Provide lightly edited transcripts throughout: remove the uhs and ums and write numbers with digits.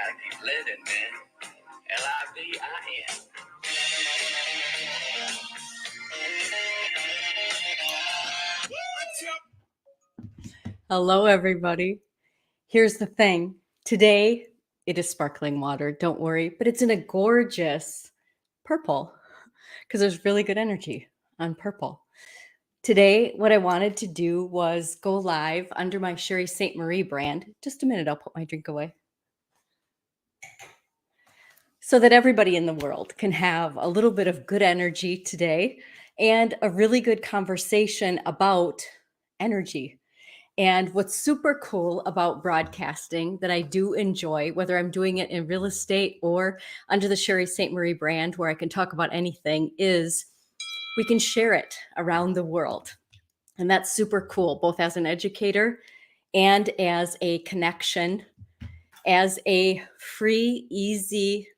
gotta keep living, man. Livin. Hello, everybody. Here's the thing. Today, it is sparkling water, don't worry, but it's in a gorgeous purple because there's really good energy on purple. Today, what I wanted to do was go live under my Sherry St. Marie brand. Just a minute, I'll put my drink away. So that everybody in the world can have a little bit of good energy today and a really good conversation about energy. And what's super cool about broadcasting that I do enjoy, whether I'm doing it in real estate or under the Sherry St. Marie brand, where I can talk about anything, is we can share it around the world. And that's super cool, both as an educator and as a connection, as a free, easy,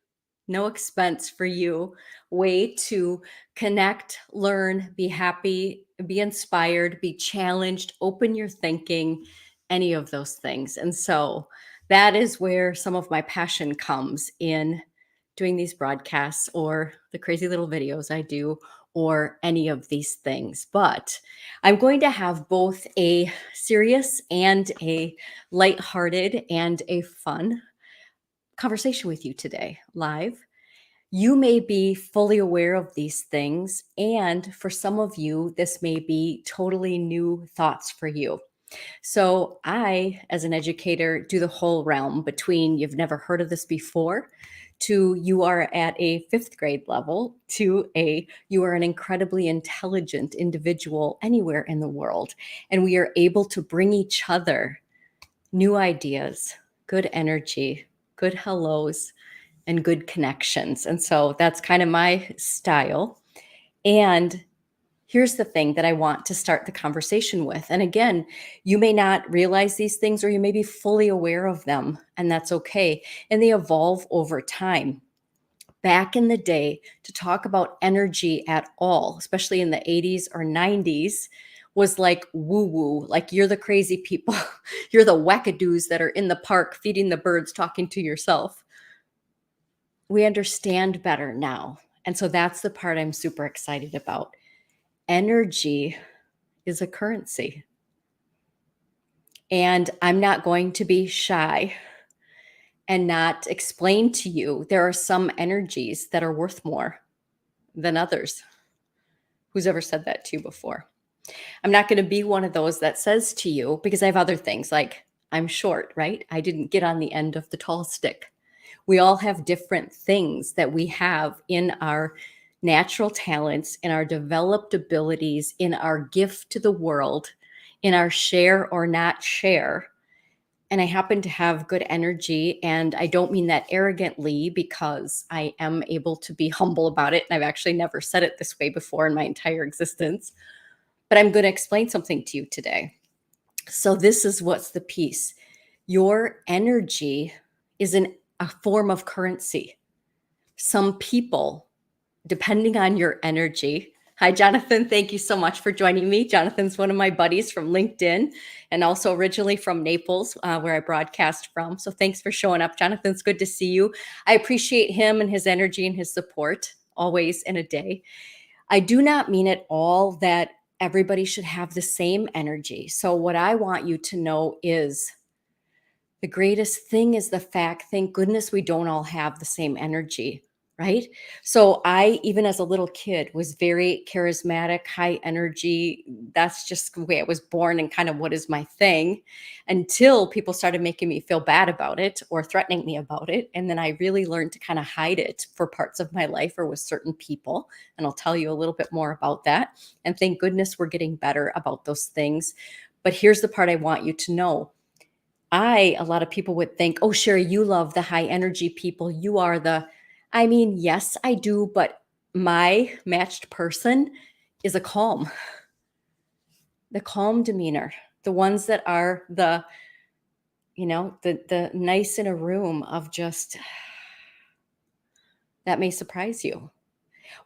no expense for you way to connect, learn, be happy, be inspired, be challenged, open your thinking, any of those things. And so that is where some of my passion comes in doing these broadcasts or the crazy little videos I do or any of these things. But I'm going to have both a serious and a lighthearted and a fun conversation with you today live. You may be fully aware of these things, and for some of you, this may be totally new thoughts for you. So, I, as an educator, do the whole realm between you've never heard of this before to you are at a fifth grade level to you are an incredibly intelligent individual anywhere in the world. And we are able to bring each other new ideas, good energy, good hellos, and good connections. And so that's kind of my style. And here's the thing that I want to start the conversation with. And again, you may not realize these things or you may be fully aware of them, and that's okay. And they evolve over time. Back in the day, to talk about energy at all, especially in the 80s or 90s, was like woo woo, like you're the crazy people. You're the wackadoos that are in the park feeding the birds, talking to yourself. We understand better now. And so that's the part I'm super excited about. Energy is a currency. And I'm not going to be shy and not explain to you there are some energies that are worth more than others. Who's ever said that to you before? I'm not going to be one of those that says to you, because I have other things like I'm short, right? I didn't get on the end of the tall stick. We all have different things that we have in our natural talents, in our developed abilities, in our gift to the world, in our share or not share. And I happen to have good energy. And I don't mean that arrogantly, because I am able to be humble about it. And I've actually never said it this way before in my entire existence. But I'm going to explain something to you today. So this is what's the piece. Your energy is a form of currency. Some people, depending on your energy. Hi, Jonathan. Thank you so much for joining me. Jonathan's one of my buddies from LinkedIn and also originally from Naples, where I broadcast from. So thanks for showing up. Jonathan's good to see you. I appreciate him and his energy and his support always in a day. I do not mean at all that everybody should have the same energy. So what I want you to know is the greatest thing is the fact, thank goodness we don't all have the same energy, right? So I, even as a little kid, was very charismatic, high energy. That's just the way I was born and kind of what is my thing, until people started making me feel bad about it or threatening me about it. And then I really learned to kind of hide it for parts of my life or with certain people. And I'll tell you a little bit more about that. And thank goodness we're getting better about those things. But here's the part I want you to know. A lot of people would think, oh, Sherry, you love the high energy people. You are yes, I do, but my matched person is the calm demeanor, the ones that are the nice in a room of just, that may surprise you.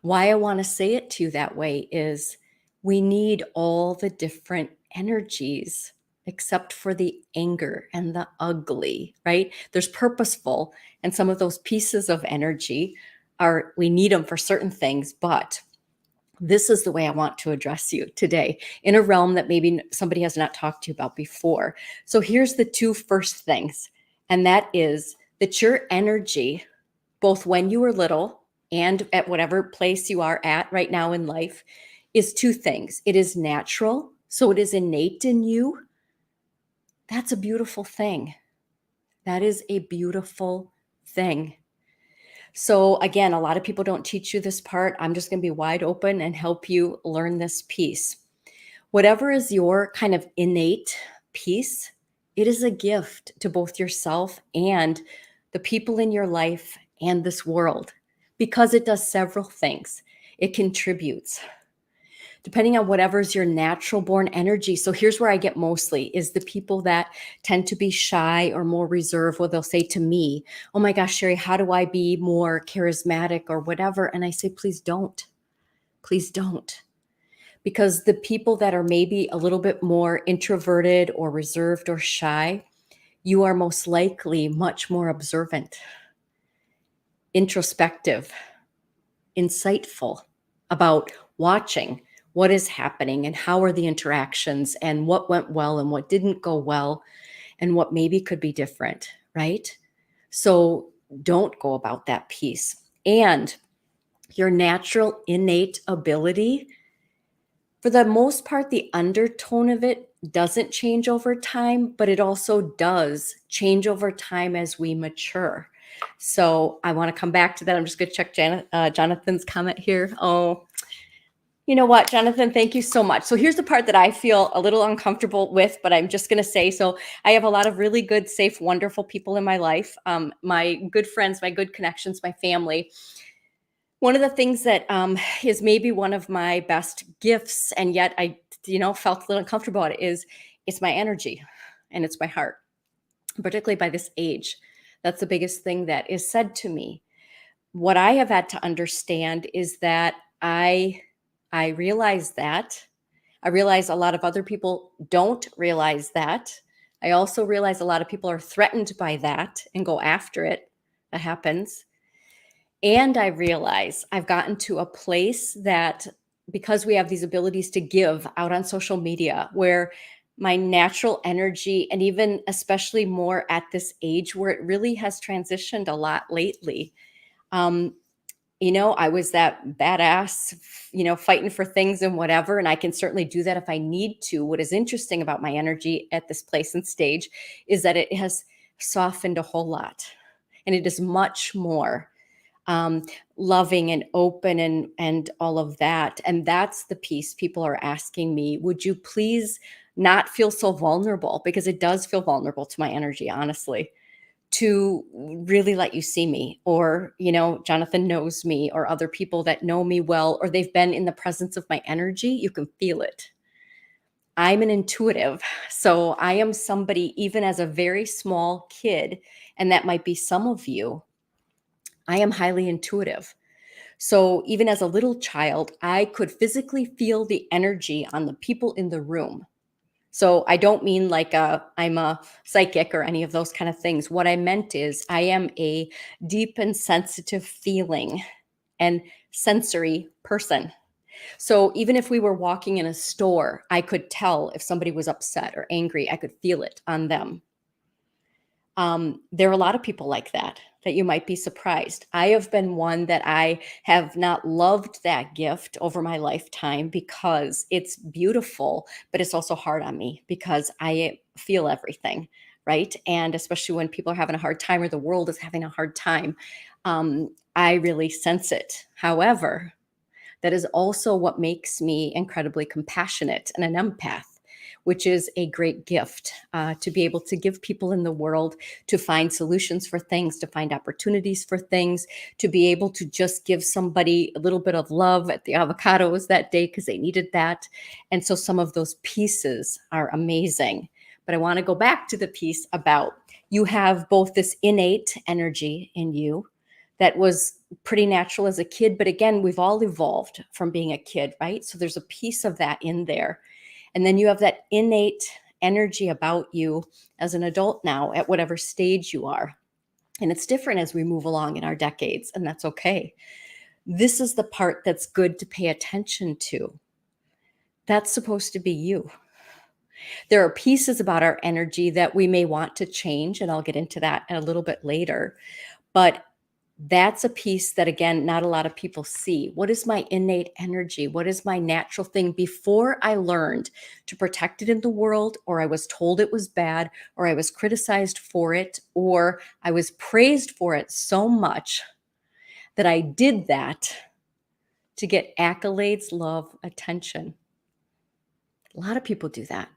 Why I want to say it to you that way is we need all the different energies except for the anger and the ugly, right? There's purposeful, and some of those pieces of energy are, we need them for certain things, but this is the way I want to address you today in a realm that maybe somebody has not talked to you about before. So here's the two first things, and that is that your energy, both when you were little and at whatever place you are at right now in life, is two things. It is natural, so it is innate in you. That's a beautiful thing. That is a beautiful thing. So again, a lot of people don't teach you this part. I'm just going to be wide open and help you learn this piece. Whatever is your kind of innate piece, it is a gift to both yourself and the people in your life and this world, because it does several things. It contributes depending on whatever's your natural born energy. So here's where I get mostly is the people that tend to be shy or more reserved, where they'll say to me, oh my gosh, Sherry, how do I be more charismatic or whatever? And I say, please don't. Please don't. Because the people that are maybe a little bit more introverted or reserved or shy, you are most likely much more observant, introspective, insightful about watching what is happening and how are the interactions and what went well and what didn't go well and what maybe could be different, right? So don't go about that piece. And your natural innate ability, for the most part, the undertone of it doesn't change over time, but it also does change over time as we mature. So I want to come back to that. I'm just going to check Jonathan's comment here. Oh, you know what, Jonathan, thank you so much. So here's the part that I feel a little uncomfortable with, but I'm just going to say, so I have a lot of really good, safe, wonderful people in my life, my good friends, my good connections, my family. One of the things that is maybe one of my best gifts, and yet I, felt a little uncomfortable about it, is it's my energy and it's my heart, particularly by this age. That's the biggest thing that is said to me. What I have had to understand is that I realize that. I realize a lot of other people don't realize that. I also realize a lot of people are threatened by that and go after it. That happens. And I realize I've gotten to a place that, because we have these abilities to give out on social media, where my natural energy, and even especially more at this age where it really has transitioned a lot lately. I was that badass, fighting for things and whatever, and I can certainly do that if I need to. What is interesting about my energy at this place and stage is that it has softened a whole lot, and it is much more loving and open and all of that. And that's the piece people are asking me, would you please not feel so vulnerable? Because it does feel vulnerable to my energy, honestly, to really let you see me, or, Jonathan knows me, or other people that know me well, or they've been in the presence of my energy. You can feel it. I'm an intuitive. So I am somebody, even as a very small kid, and that might be some of you, I am highly intuitive. So even as a little child, I could physically feel the energy on the people in the room. So I don't mean like I'm a psychic or any of those kind of things. What I meant is I am a deep and sensitive feeling and sensory person. So even if we were walking in a store, I could tell if somebody was upset or angry. I could feel it on them. There are a lot of people like that you might be surprised. I have been one that I have not loved that gift over my lifetime, because it's beautiful, but it's also hard on me because I feel everything, right? And especially when people are having a hard time or the world is having a hard time, I really sense it. However, that is also what makes me incredibly compassionate and an empath, which is a great gift, to be able to give people in the world, to find solutions for things, to find opportunities for things, to be able to just give somebody a little bit of love at the avocados that day because they needed that. And so some of those pieces are amazing. But I want to go back to the piece about, you have both this innate energy in you that was pretty natural as a kid. But again, we've all evolved from being a kid, right? So there's a piece of that in there. And then you have that innate energy about you as an adult now at whatever stage you are. And it's different as we move along in our decades, and that's okay. This is the part that's good to pay attention to. That's supposed to be you. There are pieces about our energy that we may want to change, and I'll get into that a little bit later. But that's a piece that, again, not a lot of people see. What is my innate energy? What is my natural thing? Before I learned to protect it in the world, or I was told it was bad, or I was criticized for it, or I was praised for it so much that I did that to get accolades, love, attention. A lot of people do that.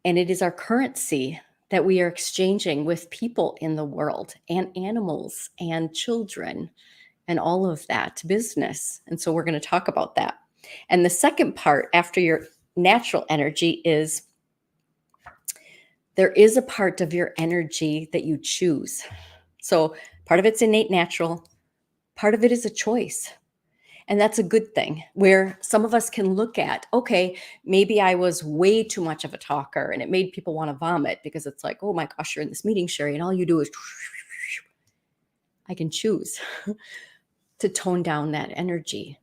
And it is our currency that we are exchanging with people in the world and animals and children and all of that business. And so we're going to talk about that. And the second part after your natural energy is there is a part of your energy that you choose. So part of it's innate natural, part of it is a choice. And that's a good thing, where some of us can look at, okay, maybe I was way too much of a talker and it made people want to vomit because it's like, oh my gosh, you're in this meeting, Sherry, and all you do is, I can choose to tone down that energy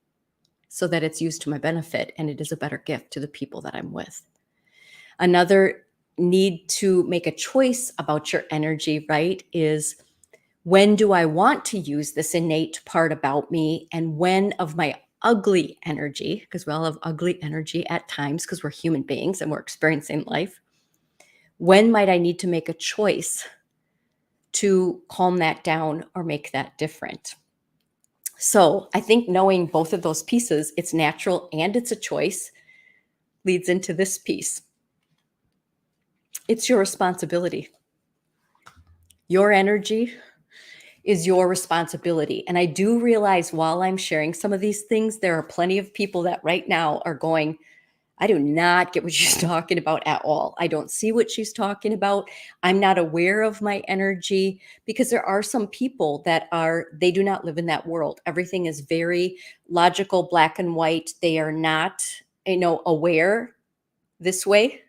so that it's used to my benefit and it is a better gift to the people that I'm with. Another need to make a choice about your energy, right, is when do I want to use this innate part about me, and when of my ugly energy, because we all have ugly energy at times because we're human beings and we're experiencing life, when might I need to make a choice to calm that down or make that different? So I think knowing both of those pieces, it's natural and it's a choice, leads into this piece. It's your responsibility. Your energy is your responsibility. And I do realize while I'm sharing some of these things, there are plenty of people that right now are going, I do not get what she's talking about at all. I don't see what she's talking about. I'm not aware of my energy, because there are some people that they do not live in that world. Everything is very logical, black and white. They are not, aware this way,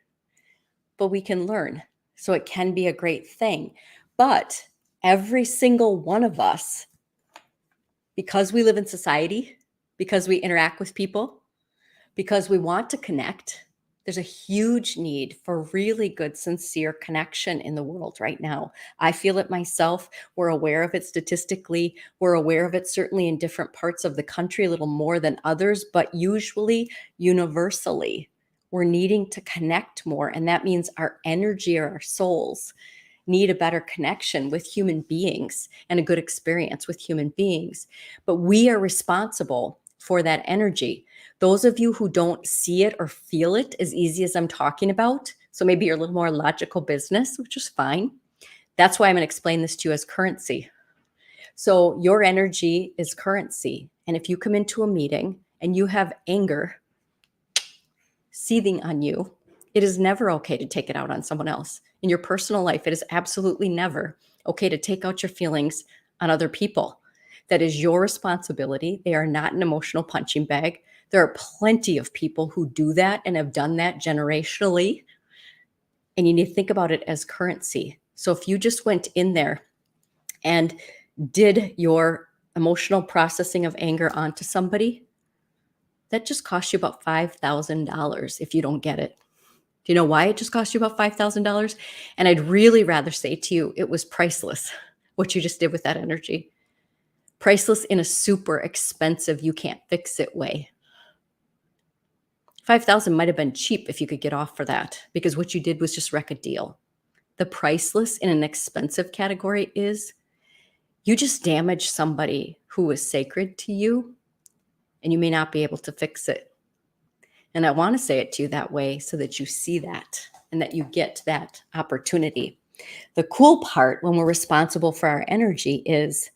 but we can learn. So it can be a great thing. But every single one of us, because we live in society, because we interact with people, because we want to connect, there's a huge need for really good, sincere connection in the world right now. I feel it myself. We're aware of it statistically. We're aware of it certainly in different parts of the country, a little more than others, but usually universally, we're needing to connect more. And that means our energy or our souls need a better connection with human beings and a good experience with human beings. But we are responsible for that energy. Those of you who don't see it or feel it as easy as I'm talking about, so maybe you're a little more logical business, which is fine. That's why I'm going to explain this to you as currency. So your energy is currency. And if you come into a meeting and you have anger seething on you, it is never okay to take it out on someone else. In your personal life, it is absolutely never okay to take out your feelings on other people. That is your responsibility. They are not an emotional punching bag. There are plenty of people who do that and have done that generationally. And you need to think about it as currency. So if you just went in there and did your emotional processing of anger onto somebody, that just cost you about $5,000 if you don't get it. Do you know why it just cost you about $5,000? And I'd really rather say to you, it was priceless, what you just did with that energy. Priceless in a super expensive, you can't fix it way. 5,000 might have been cheap if you could get off for that, because what you did was just wreck a deal. The priceless in an expensive category is you just damaged somebody who was sacred to you, and you may not be able to fix it. And I want to say it to you that way so that you see that and that you get that opportunity. The cool part when we're responsible for our energy is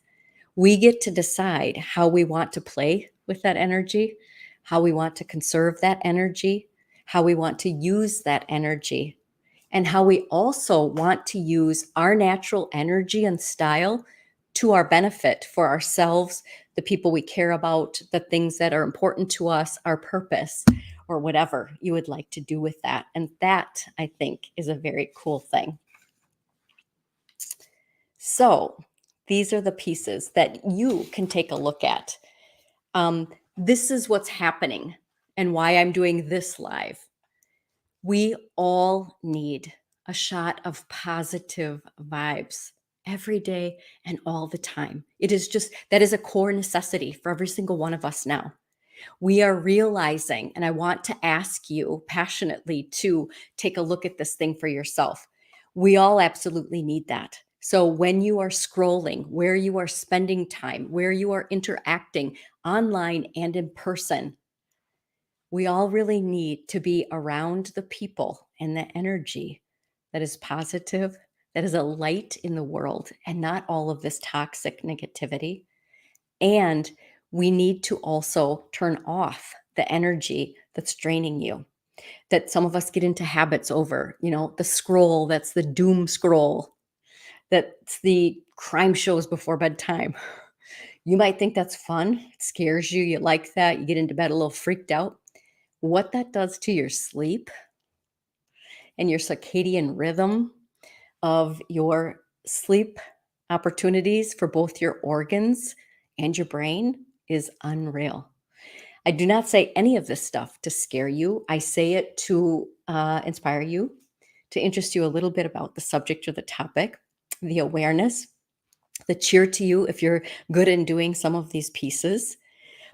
we get to decide how we want to play with that energy, how we want to conserve that energy, how we want to use that energy, and how we also want to use our natural energy and style to our benefit for ourselves, the people we care about, the things that are important to us, our purpose, or whatever you would like to do with that. And that, I think, is a very cool thing. So, these are the pieces that you can take a look at. This is what's happening and why I'm doing this live. We all need a shot of positive vibes every day and all the time. It is just that is a core necessity for every single one of us now. We are realizing, and I want to ask you passionately to take a look at this thing for yourself. We all absolutely need that. So when you are scrolling, where you are spending time, where you are interacting online and in person, we all really need to be around the people and the energy that is positive, that is a light in the world, and not all of this toxic negativity. And we need to also turn off the energy that's draining you. That some of us get into habits over, the scroll, that's the doom scroll, that's the crime shows before bedtime. You might think that's fun, it scares you, you like that, you get into bed a little freaked out. What that does to your sleep and your circadian rhythm of your sleep opportunities for both your organs and your brain is unreal. I do not say any of this stuff to scare you. I say it to inspire you, to interest you a little bit about the subject or the topic, the awareness, the cheer to you if you're good in doing some of these pieces.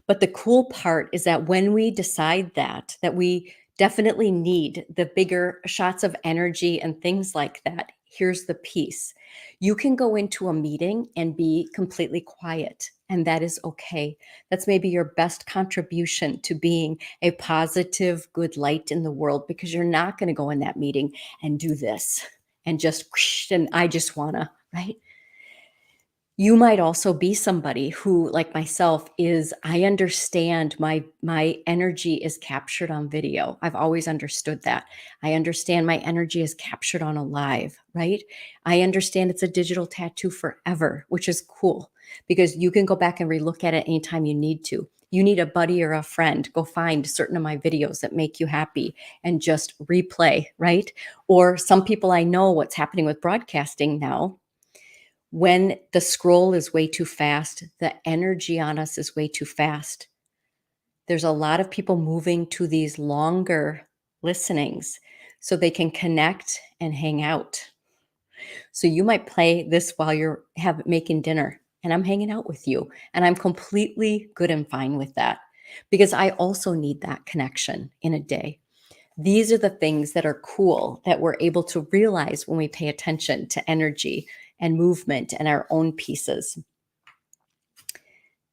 But the cool part is that when we decide that we definitely need the bigger shots of energy and things like that, here's the piece. You can go into a meeting and be completely quiet, and that is okay. That's maybe your best contribution to being a positive, good light in the world, because you're not going to go in that meeting and do this and just, and I just wanna, right? You might also be somebody who, like myself, is I understand my energy is captured on video. I've always understood that. I understand my energy is captured on a live, right? I understand it's a digital tattoo forever, which is cool because you can go back and relook at it anytime you need to. You need a buddy or a friend, go find certain of my videos that make you happy and just replay, right? Or some people I know what's happening with broadcasting now. When the scroll is way too fast, the energy on us is way too fast. There's a lot of people moving to these longer listenings so they can connect and hang out. So you might play this while you're making dinner and I'm hanging out with you, and I'm completely good and fine with that because I also need that connection in a day. These are the things that are cool that we're able to realize when we pay attention to energy and movement and our own pieces.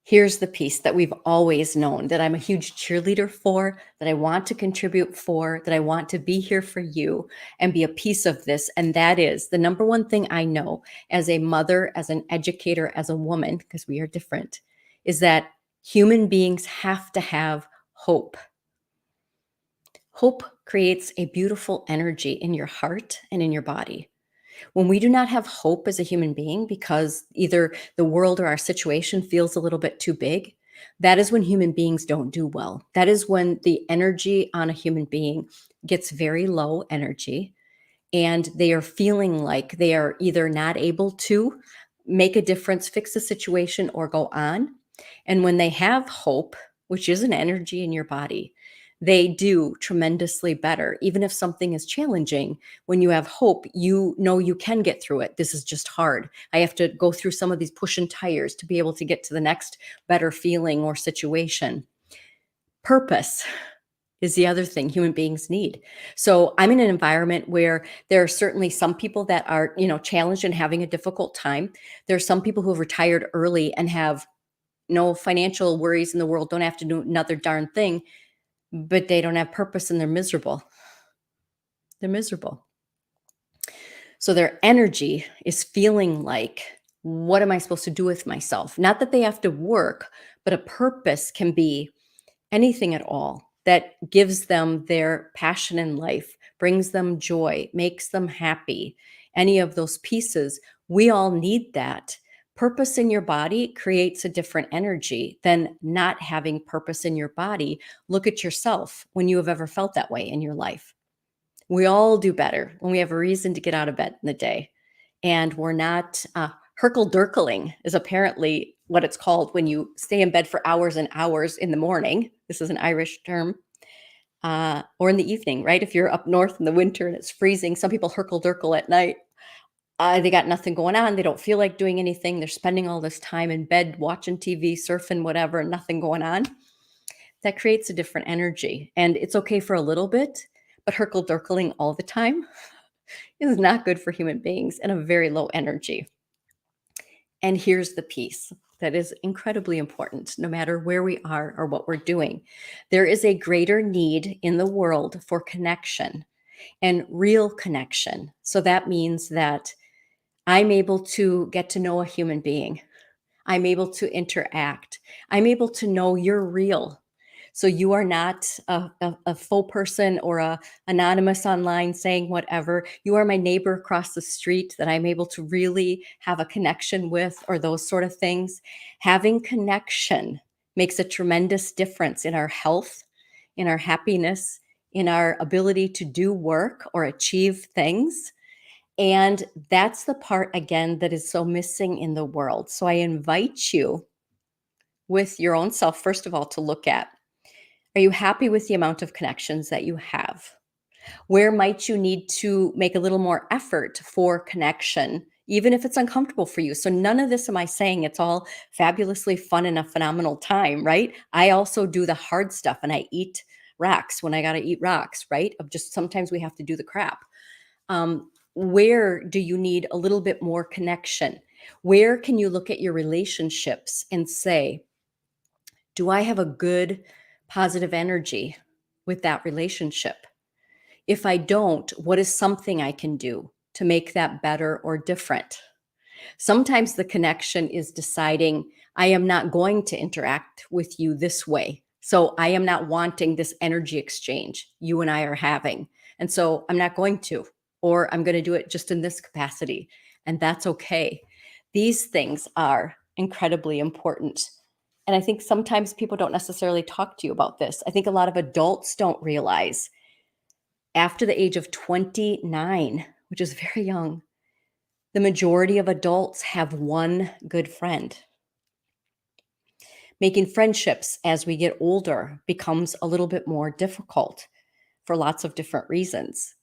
Here's the piece that we've always known that I'm a huge cheerleader for, that I want to contribute for, that I want to be here for you and be a piece of this. And that is the number one thing I know as a mother, as an educator, as a woman, because we are different, is that human beings have to have hope. Hope creates a beautiful energy in your heart and in your body. When we do not have hope as a human being because either the world or our situation feels a little bit too big, that is when human beings don't do well. That is when the energy on a human being gets very low energy and they are feeling like they are either not able to make a difference, fix the situation, or go on. And when they have hope, which is an energy in your body, they do tremendously better. Even if something is challenging, when you have hope, you know you can get through it. This is just hard. I have to go through some of these pushing tires to be able to get to the next better feeling or situation. Purpose is the other thing human beings need. So I'm in an environment where there are certainly some people that are, challenged and having a difficult time. There are some people who have retired early and have no financial worries in the world, don't have to do another darn thing, but they don't have purpose and they're miserable. They're miserable. So their energy is feeling like, what am I supposed to do with myself? Not that they have to work, but a purpose can be anything at all that gives them their passion in life, brings them joy, makes them happy. Any of those pieces, we all need that. Purpose in your body creates a different energy than not having purpose in your body. Look at yourself when you have ever felt that way in your life. We all do better when we have a reason to get out of bed in the day. And we're not herkle-durkling is apparently what it's called when you stay in bed for hours and hours in the morning. This is an Irish term. Or in the evening, right? If you're up north in the winter and it's freezing, some people herkle-durkle at night. They got nothing going on. They don't feel like doing anything. They're spending all this time in bed watching TV, surfing, whatever, nothing going on. That creates a different energy. And it's okay for a little bit, but herkle-durkling all the time is not good for human beings and a very low energy. And here's the piece that is incredibly important, no matter where we are or what we're doing. There is a greater need in the world for connection and real connection. So that means that I'm able to get to know a human being. I'm able to interact. I'm able to know you're real. So you are not a faux person or a anonymous online saying whatever. You are my neighbor across the street that I'm able to really have a connection with, or those sort of things. Having connection makes a tremendous difference in our health, in our happiness, in our ability to do work or achieve things. And that's the part, again, that is so missing in the world. So I invite you with your own self, first of all, to look at, are you happy with the amount of connections that you have? Where might you need to make a little more effort for connection, even if it's uncomfortable for you? So none of this am I saying it's all fabulously fun and a phenomenal time, right? I also do the hard stuff and I eat rocks when I got to eat rocks, right? Of just sometimes we have to do the crap. Where do you need a little bit more connection? Where can you look at your relationships and say, do I have a good positive energy with that relationship? If I don't, what is something I can do to make that better or different? Sometimes the connection is deciding, I am not going to interact with you this way. So I am not wanting this energy exchange you and I are having. And so I'm not going to, or I'm going to do it just in this capacity. And that's okay. These things are incredibly important. And I think sometimes people don't necessarily talk to you about this. I think a lot of adults don't realize after the age of 29, which is very young, the majority of adults have one good friend. Making friendships as we get older becomes a little bit more difficult for lots of different reasons.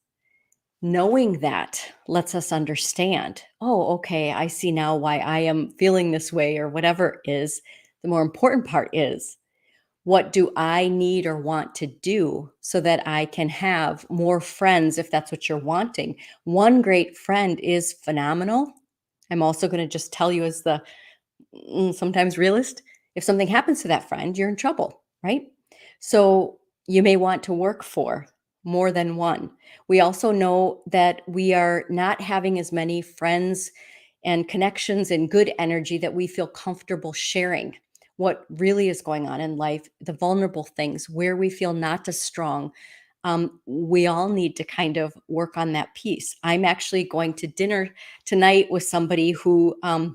Knowing that lets us understand, oh, okay, I see now why I am feeling this way or whatever it is. The more important part is, what do I need or want to do so that I can have more friends if that's what you're wanting? One great friend is phenomenal. I'm also going to just tell you, as the sometimes realist, if something happens to that friend, you're in trouble, right? So you may want to work for more than one. We also know that we are not having as many friends and connections and good energy that we feel comfortable sharing what really is going on in life, the vulnerable things where we feel not as strong. We all need to kind of work on that piece. I'm actually going to dinner tonight with somebody who I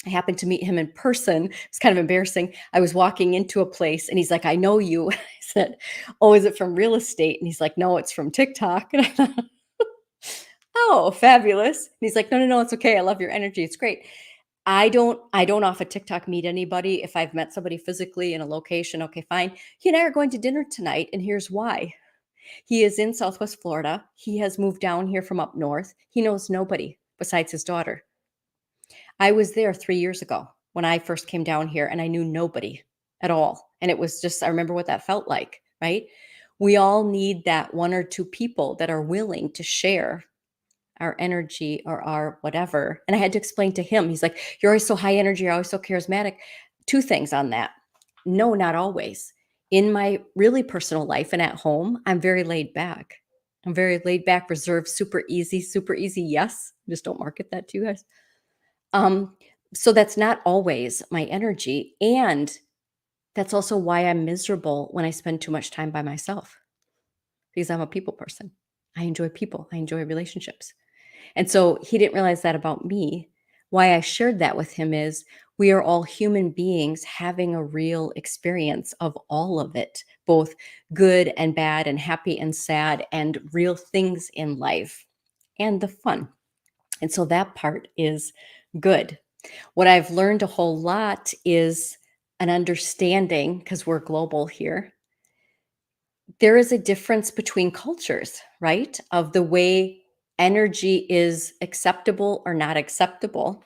happened to meet him in person. It's kind of embarrassing. I was walking into a place and he's like, I know you. I said, oh, is it from real estate? And he's like, no, it's from TikTok. And I thought, oh, fabulous. And he's like, no, no, no, it's okay. I love your energy. It's great. I don't off a TikTok meet anybody. If I've met somebody physically in a location, okay, fine. He and I are going to dinner tonight. And here's why. He is in Southwest Florida. He has moved down here from up north. He knows nobody besides his daughter. I was there 3 years ago when I first came down here and I knew nobody at all. And it was just, I remember what that felt like, right? We all need that one or two people that are willing to share our energy or our whatever. And I had to explain to him, he's like, you're always so high energy, you're always so charismatic. Two things on that. No, not always. In my really personal life and at home, I'm very laid back. I'm very laid back, reserved, super easy, super easy. Yes. Just don't market that to you guys. Um, so that's not always my energy. And that's also why I'm miserable when I spend too much time by myself, because I'm a people person. I enjoy people, I enjoy relationships. And so he didn't realize that about me. Why I shared that with him is we are all human beings having a real experience of all of it, both good and bad, and happy and sad, and real things in life and the fun. And so that part is good. What I've learned a whole lot is an understanding, because we're global here, there is a difference between cultures, right? Of the way energy is acceptable or not acceptable.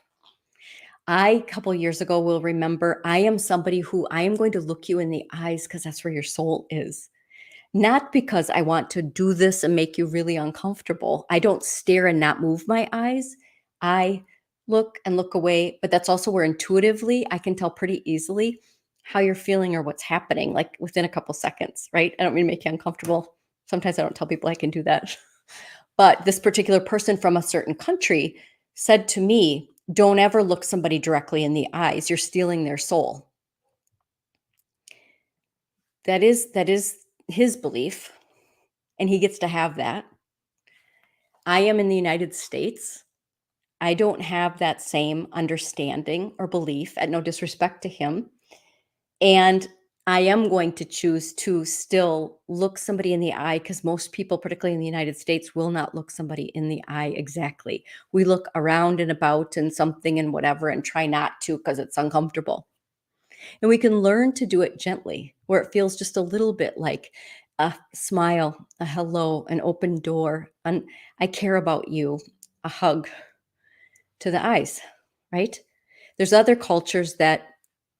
I, couple years ago, will remember I am somebody who I am going to look you in the eyes because that's where your soul is. Not because I want to do this and make you really uncomfortable. I don't stare and not move my eyes. I look and look away, but that's also where intuitively I can tell pretty easily how you're feeling or what's happening, like within a couple seconds, right? I don't mean to make you uncomfortable. Sometimes I don't tell people I can do that. But this particular person from a certain country said to me, don't ever look somebody directly in the eyes. You're stealing their soul. That is his belief, and he gets to have that. I am in the United States. I don't have that same understanding or belief, at no disrespect to him. And I am going to choose to still look somebody in the eye, because most people, particularly in the United States, will not look somebody in the eye exactly. We look around and about and something and whatever and try not to because it's uncomfortable. And we can learn to do it gently, where it feels just a little bit like a smile, a hello, an open door, an I care about you, a hug to the eyes, right? There's other cultures that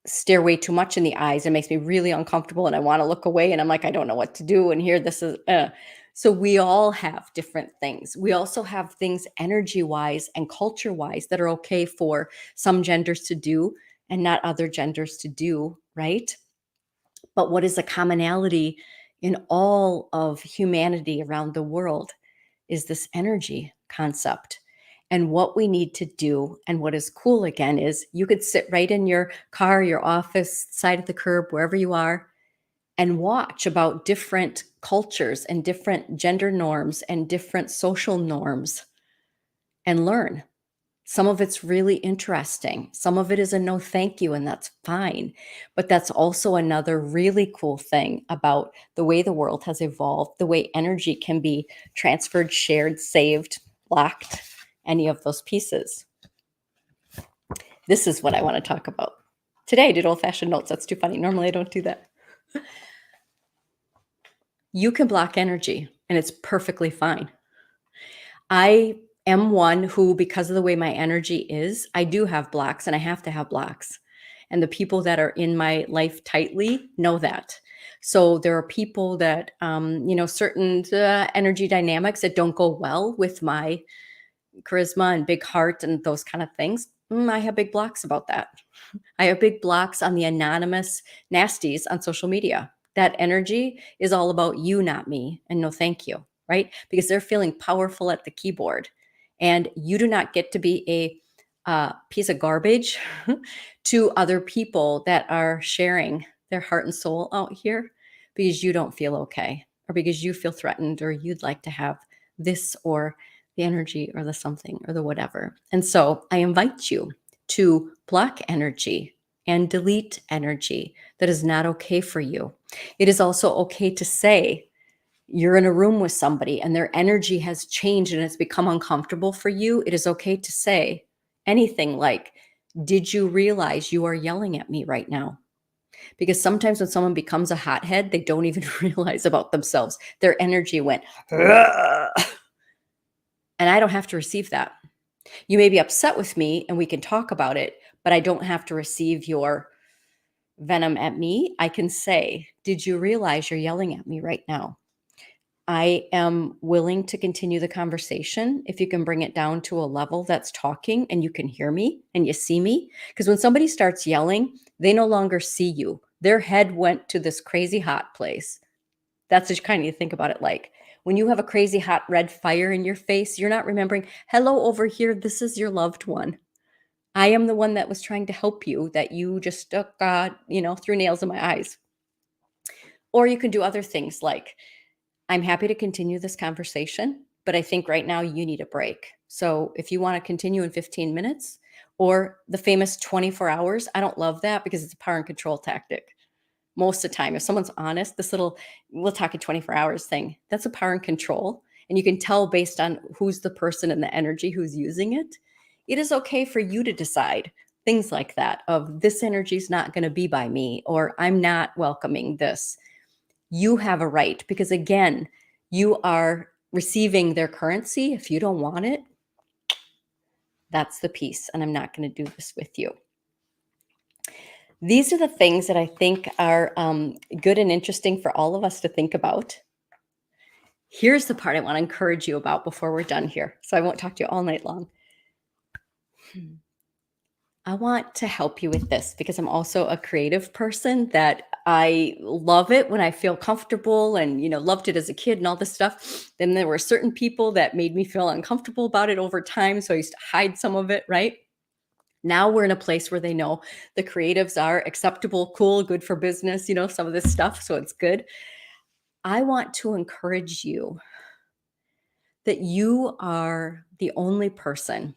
stare way too much in the eyes and makes me really uncomfortable and I want to look away and I'm like, I don't know what to do. And here this is so we all have different things. We also have things energy wise and culture wise that are okay for some genders to do and not other genders to do, right? But what is a commonality in all of humanity around the world is this energy concept. And what we need to do, and what is cool again, is you could sit right in your car, your office, side of the curb, wherever you are, and watch about different cultures and different gender norms and different social norms and learn. Some of it's really interesting. Some of it is a no thank you, and that's fine. But that's also another really cool thing about the way the world has evolved, the way energy can be transferred, shared, saved, blocked, any of those pieces. This is what I want to talk about. Today I did old fashioned notes. That's too funny. Normally I don't do that. You can block energy, and it's perfectly fine. I am one who, because of the way my energy is, I do have blocks and I have to have blocks. And the people that are in my life tightly know that. So there are people that, certain energy dynamics that don't go well with my charisma and big heart and those kind of things. I have big blocks about that. I have big blocks on the anonymous nasties on social media. That energy is all about you, not me, and no thank you, right? Because they're feeling powerful at the keyboard. And you do not get to be a piece of garbage to other people that are sharing their heart and soul out here because you don't feel okay, or because you feel threatened, or you'd like to have this or the energy or the something or the whatever. And so I invite you to block energy and delete energy that is not okay for you. It is also okay to say you're in a room with somebody and their energy has changed and it's become uncomfortable for you. It is okay to say anything like, did you realize you are yelling at me right now? Because sometimes when someone becomes a hothead, they don't even realize about themselves. Their energy went, "Ugh," and I don't have to receive that. You may be upset with me and we can talk about it, but I don't have to receive your venom at me. I can say, did you realize you're yelling at me right now? I am willing to continue the conversation if you can bring it down to a level that's talking and you can hear me and you see me. Because when somebody starts yelling, they no longer see you. Their head went to this crazy hot place. That's just kind of you think about it like. When you have a crazy hot red fire in your face, you're not remembering, hello over here, this is your loved one. I am the one that was trying to help you, that you just stuck, threw nails in my eyes. Or you can do other things like, I'm happy to continue this conversation, but I think right now you need a break. So if you want to continue in 15 minutes or the famous 24 hours, I don't love that because it's a power and control tactic. Most of the time, if someone's honest, this little, we'll talk in 24 hours thing, that's a power and control. And you can tell based on who's the person and the energy who's using it. It is okay for you to decide things like that of this energy is not going to be by me, or I'm not welcoming this. You have a right because, again, you are receiving their currency. If you don't want it, that's the piece. And I'm not going to do this with you. These are the things that I think are good and interesting for all of us to think about. Here's the part I want to encourage you about before we're done here. So I won't talk to you all night long. I want to help you with this because I'm also a creative person that I love it when I feel comfortable and, loved it as a kid and all this stuff. Then there were certain people that made me feel uncomfortable about it over time. So I used to hide some of it, right? Now we're in a place where they know the creatives are acceptable, cool, good for business, some of this stuff. So it's good. I want to encourage you that you are the only person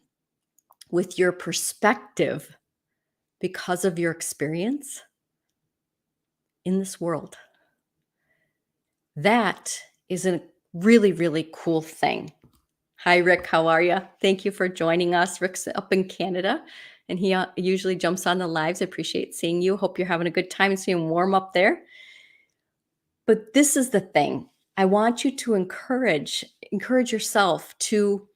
with your perspective because of your experience in this world. That is a really, really cool thing. Hi, Rick. How are you? Thank you for joining us. Rick's up in Canada, and he usually jumps on the lives. I appreciate seeing you. Hope you're having a good time and seeing warm up there. But this is the thing. I want you to encourage yourself to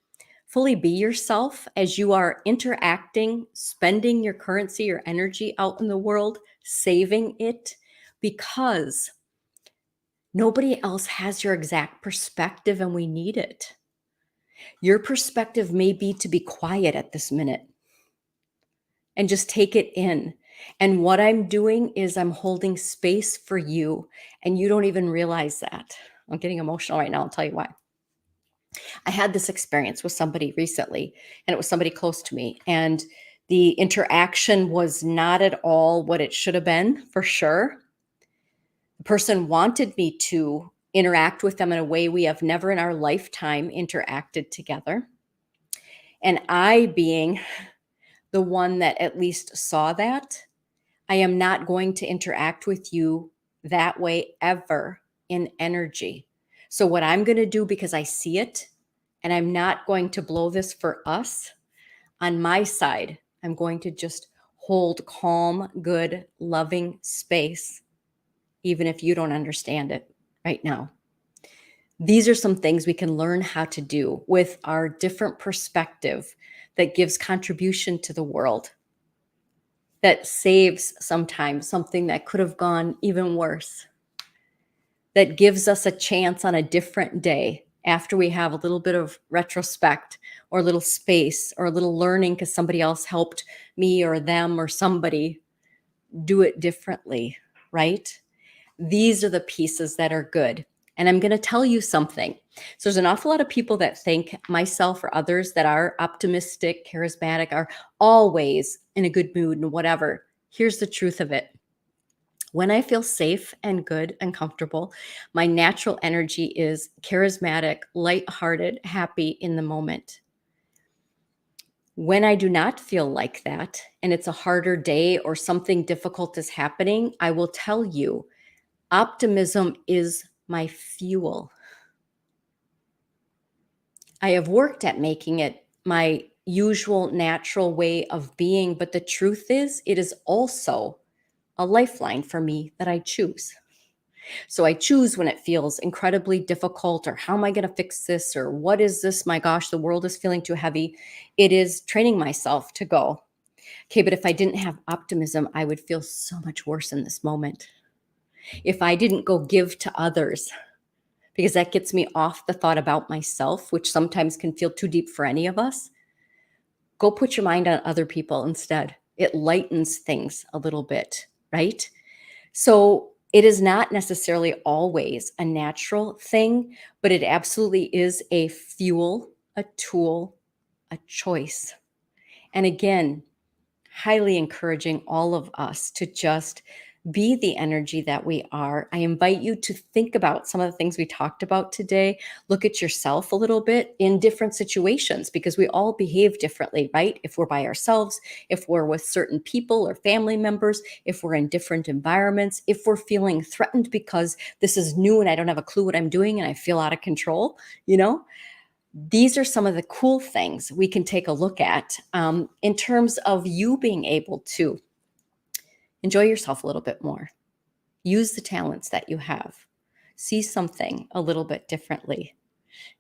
fully be yourself as you are interacting, spending your currency, your energy out in the world, saving it, because nobody else has your exact perspective and we need it. Your perspective may be to be quiet at this minute and just take it in. And what I'm doing is I'm holding space for you, and you don't even realize that. I'm getting emotional right now. I'll tell you why. I had this experience with somebody recently, and it was somebody close to me. And the interaction was not at all what it should have been, for sure. The person wanted me to interact with them in a way we have never in our lifetime interacted together. And I, being the one that at least saw that, I am not going to interact with you that way ever in energy. So what I'm going to do, because I see it, and I'm not going to blow this for us, on my side, I'm going to just hold calm, good, loving space, even if you don't understand it right now. These are some things we can learn how to do with our different perspective that gives contribution to the world, that saves sometimes something that could have gone even worse, that gives us a chance on a different day after we have a little bit of retrospect or a little space or a little learning because somebody else helped me or them or somebody do it differently, right? These are the pieces that are good. And I'm going to tell you something. So there's an awful lot of people that think, myself or others that are optimistic, charismatic, are always in a good mood and whatever. Here's the truth of it. When I feel safe and good and comfortable, my natural energy is charismatic, lighthearted, happy in the moment. When I do not feel like that, and it's a harder day or something difficult is happening, I will tell you, optimism is my fuel. I have worked at making it my usual natural way of being, but the truth is, it is also a lifeline for me that I choose. So I choose when it feels incredibly difficult, or how am I going to fix this, or what is this? My gosh, the world is feeling too heavy. It is training myself to go, okay, but if I didn't have optimism, I would feel so much worse in this moment. If I didn't go give to others, because that gets me off the thought about myself, which sometimes can feel too deep for any of us, go put your mind on other people instead. It lightens things a little bit, right? So it is not necessarily always a natural thing, but it absolutely is a fuel, a tool, a choice. And again, highly encouraging all of us to just be the energy that we are. I invite you to think about some of the things we talked about today. Look at yourself a little bit in different situations because we all behave differently, right? If we're by ourselves, if we're with certain people or family members, if we're in different environments, if we're feeling threatened because this is new and I don't have a clue what I'm doing and I feel out of control, you know? These are some of the cool things we can take a look at in terms of you being able to enjoy yourself a little bit more. Use the talents that you have. See something a little bit differently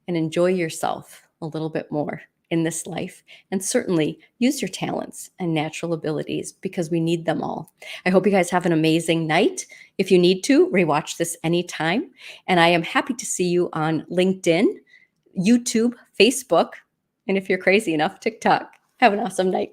and enjoy yourself a little bit more in this life. And certainly use your talents and natural abilities because we need them all. I hope you guys have an amazing night. If you need to, rewatch this anytime. And I am happy to see you on LinkedIn, YouTube, Facebook, and if you're crazy enough, TikTok. Have an awesome night.